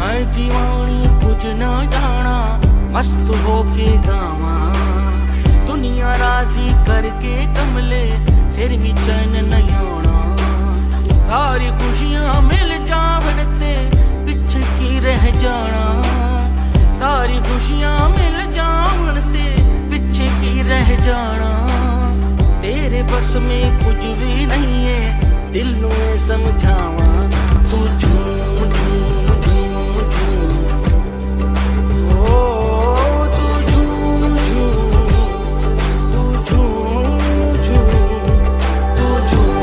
मैं दीवानी कुछ न जाना, मस्त होके गावा। दुनिया राजी करके कमले, फिर भी चैन नहीं आना। सारी खुशियां मिल जावन ते पिछ की रह जाना। सारी खुशियां मिल जावन ते पिछे की रह जाना। तेरे बस में कुछ भी नहीं है, दिल नू समझावा। तू झूम झूम झूम झूम, ओ तू झूम झूम, तू झूम झूम, तू झूम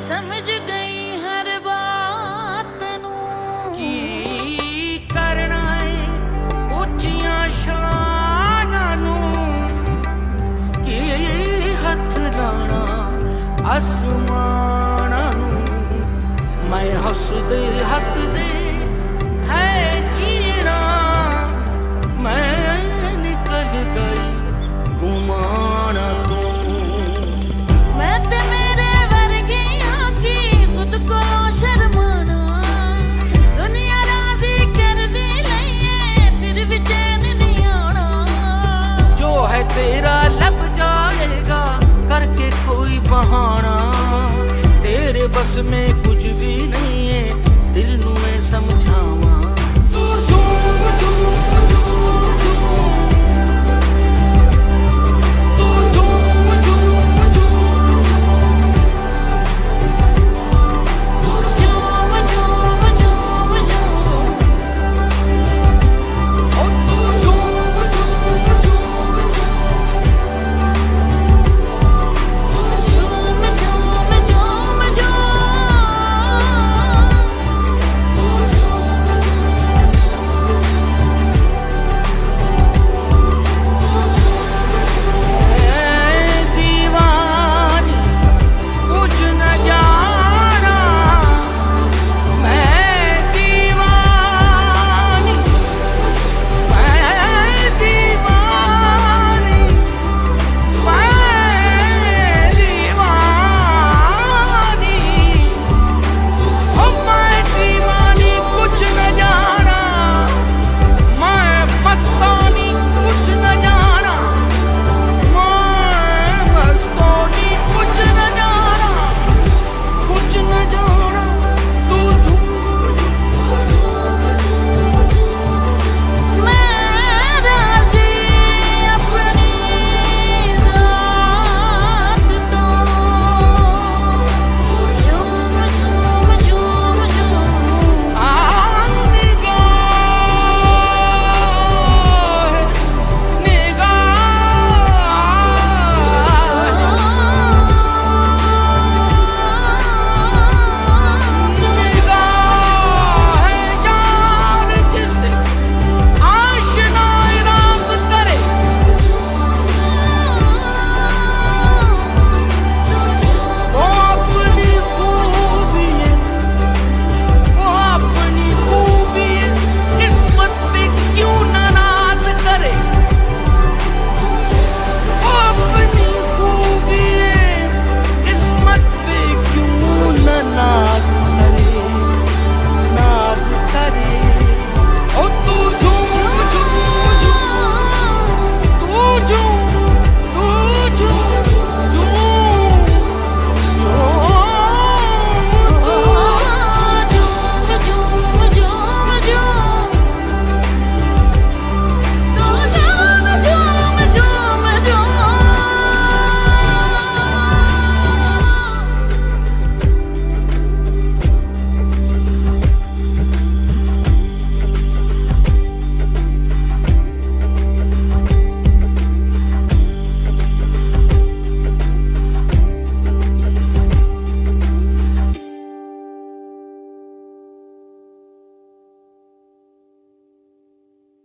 समझ गई हर बात नू। की करना है उच्चियां शानां नू, की हथ लाना आसमानां नू। मैं हसदे हसदे है जीना, मैं निकल गई घुमाना तू। तेरा लब जाएगा करके कोई बहाना, तेरे बस में